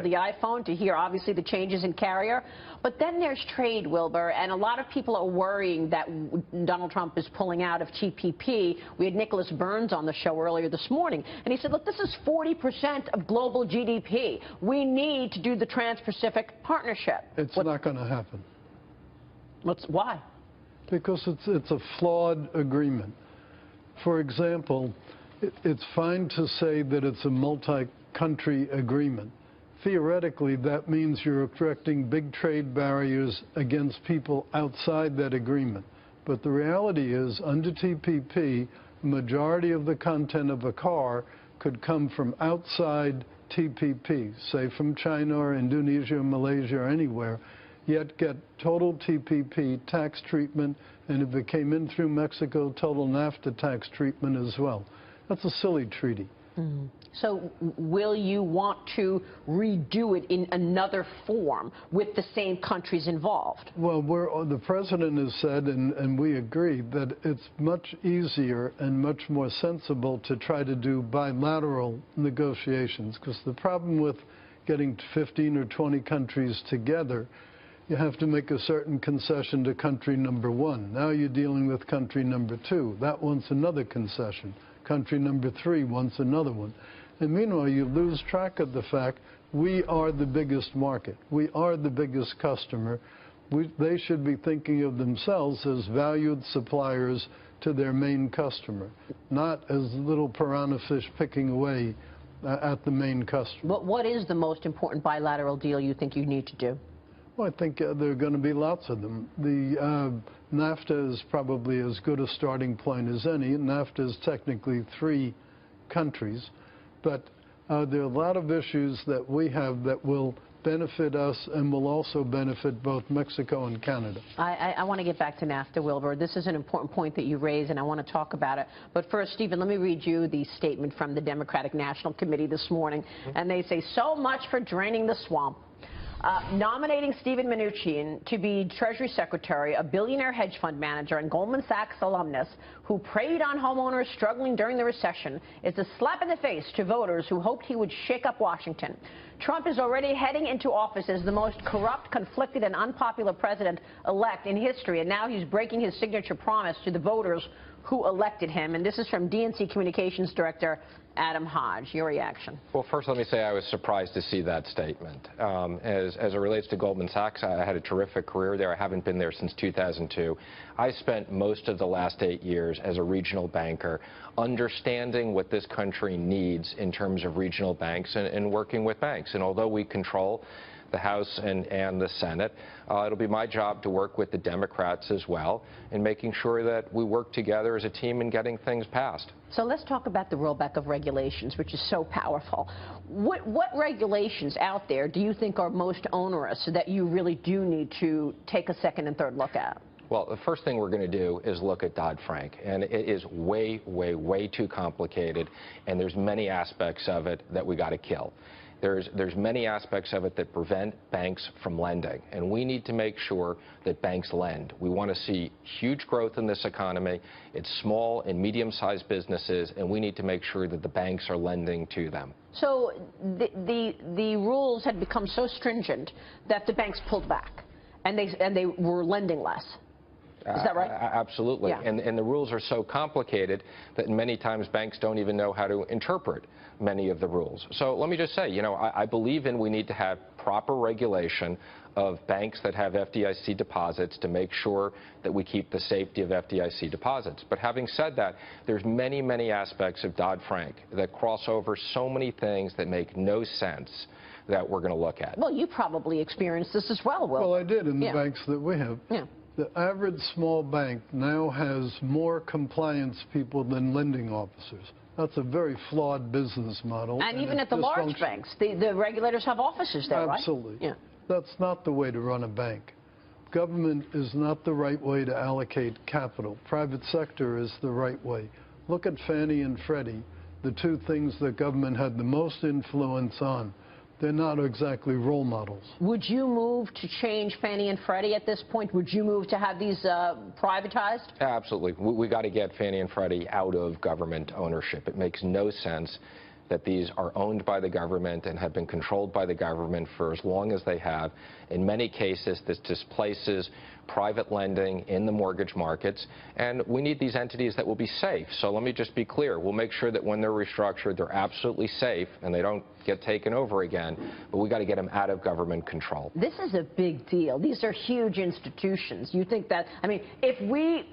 the iPhone to hear, obviously, the changes in carrier. But then there's trade, Wilbur, and a lot of people are worrying that Donald Trump is pulling out of TPP. We had Nicholas Burns on the show earlier this morning, and he said, look, this is 40% of global GDP. We need to do the Trans-Pacific Partnership. It's not going to happen. Why? Because it's a flawed agreement. For example, it's fine to say that it's a multi-country agreement. Theoretically, that means you're erecting big trade barriers against people outside that agreement. But the reality is, under TPP, the majority of the content of a car could come from outside TPP, say from China or Indonesia or Malaysia or anywhere, yet get total TPP tax treatment, and if it came in through Mexico, total NAFTA tax treatment as well. That's a silly treaty. Mm-hmm. So will you want to redo it in another form with the same countries involved? Well, the president has said, and we agree, that it's much easier and much more sensible to try to do bilateral negotiations, because the problem with getting 15 or 20 countries together, you have to make a certain concession to country number one. Now you're dealing with country number two. That wants another concession. Country number three wants another one. And meanwhile, you lose track of the fact we are the biggest market. We are the biggest customer. They should be thinking of themselves as valued suppliers to their main customer, not as little piranha fish picking away at the main customer. What is the most important bilateral deal you think you need to do? Well, I think there are going to be lots of them. The NAFTA is probably as good a starting point as any. NAFTA is technically 3 countries, but there are a lot of issues that we have that will benefit us and will also benefit both Mexico and Canada. I want to get back to NAFTA, Wilbur. This is an important point that you raised, and I want to talk about it. But first, Stephen, let me read you the statement from the Democratic National Committee this morning. And they say, so much for draining the swamp. Nominating Stephen Mnuchin to be Treasury Secretary, a billionaire hedge fund manager and Goldman Sachs alumnus who preyed on homeowners struggling during the recession, is a slap in the face to voters who hoped he would shake up Washington. Trump is already heading into office as the most corrupt, conflicted, and unpopular president-elect in history, and now he's breaking his signature promise to the voters who elected him. And this is from DNC Communications Director Adam Hodge. Your reaction? Well, first let me say I was surprised to see that statement. As it relates to Goldman Sachs, I had a terrific career there. I haven't been there since 2002. I spent most of the last 8 years as a regional banker understanding what this country needs in terms of regional banks and working with banks. And although we control the House and the Senate, it'll be my job to work with the Democrats as well in making sure that we work together as a team in getting things passed. So let's talk about the rollback of regulations, which is so powerful. What regulations out there do you think are most onerous that you really do need to take a second and third look at? Well, the first thing we're going to do is look at Dodd-Frank, and it is way, way, way too complicated, and there's many aspects of it that we got to kill. There's many aspects of it that prevent banks from lending, and we need to make sure that banks lend. We want to see huge growth in this economy. It's small and medium-sized businesses, and we need to make sure that the banks are lending to them. So the rules had become so stringent that the banks pulled back, and they were lending less. Is that right? Absolutely. Yeah. And the rules are so complicated that many times banks don't even know how to interpret many of the rules. So let me just say, you know, I believe we need to have proper regulation of banks that have FDIC deposits to make sure that we keep the safety of FDIC deposits. But having said that, there's many, many aspects of Dodd-Frank that cross over so many things that make no sense that we're going to look at. Well, you probably experienced this as well, Will. Well, I did in the banks that we have. Yeah. The average small bank now has more compliance people than lending officers. That's a very flawed business model. And even at the large banks, the regulators have offices there, right? Absolutely. Yeah. That's not the way to run a bank. Government is not the right way to allocate capital. Private sector is the right way. Look at Fannie and Freddie, the two things that government had the most influence on. They're not exactly role models. Would you move to change Fannie and Freddie at this point? Would you move to have these privatized? Absolutely. We got to get Fannie and Freddie out of government ownership. It makes no sense that these are owned by the government and have been controlled by the government for as long as they have. In many cases, this displaces private lending in the mortgage markets, and we need these entities that will be safe. So let me just be clear. We'll make sure that when they're restructured, they're absolutely safe and they don't get taken over again, but we got to get them out of government control. This is a big deal. These are huge institutions. You think that, I mean, if we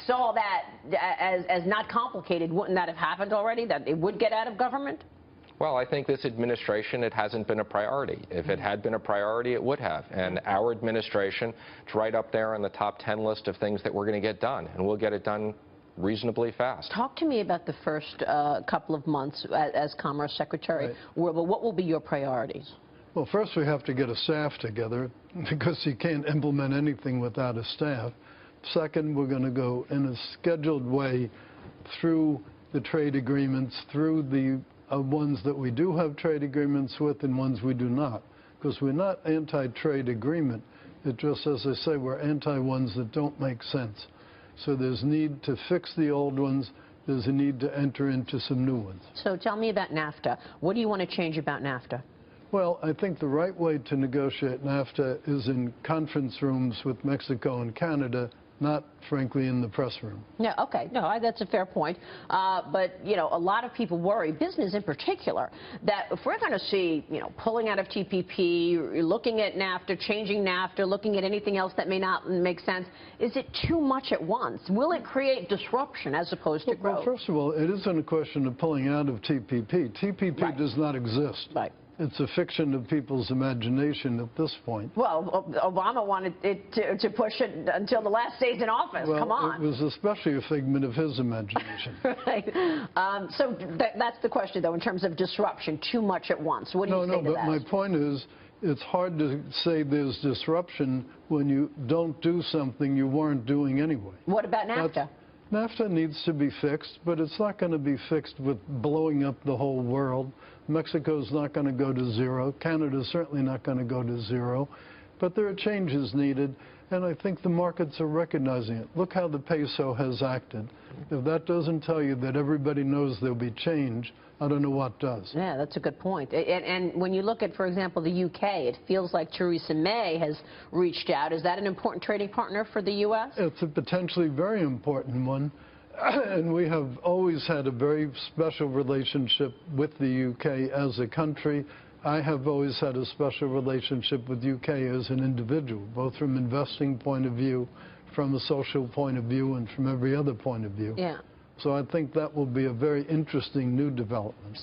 saw that as not complicated, wouldn't that have happened already, that it would get out of government? Well, I think this administration, it hasn't been a priority. If it had been a priority, it would have. And our administration, it's right up there on the top 10 list of things that we're going to get done, and we'll get it done reasonably fast. Talk to me about the first couple of months as Commerce Secretary. Right. What will be your priorities? Well, first we have to get a staff together because you can't implement anything without a staff. Second, we're going to go in a scheduled way through the trade agreements, through the ones that we do have trade agreements with and ones we do not, because we're not anti-trade agreement. It just, as I say, we're anti-ones that don't make sense. So there's need to fix the old ones. There's a need to enter into some new ones. So tell me about NAFTA. What do you want to change about NAFTA? Well, I think the right way to negotiate NAFTA is in conference rooms with Mexico and Canada, not, frankly, in the press room. Yeah, okay. No, that's a fair point. But, you know, a lot of people worry, business in particular, that if we're going to see, you know, pulling out of TPP, looking at NAFTA, changing NAFTA, looking at anything else that may not make sense, is it too much at once? Will it create disruption as opposed to growth? Well, first of all, it isn't a question of pulling out of TPP. TPP Right. does not exist. Right. It's a fiction of people's imagination at this point. Well, Obama wanted it to push it until the last days in office. Well, come on. it was especially a figment of his imagination. Right. So that's the question, though, in terms of disruption, too much at once. What do you say to No, but that? my point is, it's hard to say there's disruption when you don't do something you weren't doing anyway. What about NAFTA? NAFTA needs to be fixed, but it's not going to be fixed with blowing up the whole world. Mexico's not going to go to zero. Canada's certainly not going to go to zero. But there are changes needed, and I think the markets are recognizing it. Look how the peso has acted. If that doesn't tell you that everybody knows there'll be change, I don't know what does. Yeah, that's a good point. And when you look at, for example, the UK, it feels like Theresa May has reached out. Is that an important trading partner for the U.S.? It's a potentially very important one. And we have always had a very special relationship with the UK as a country. I have always had a special relationship with UK as an individual, both from investing point of view, from a social point of view, and from every other point of view. Yeah. So I think that will be a very interesting new development.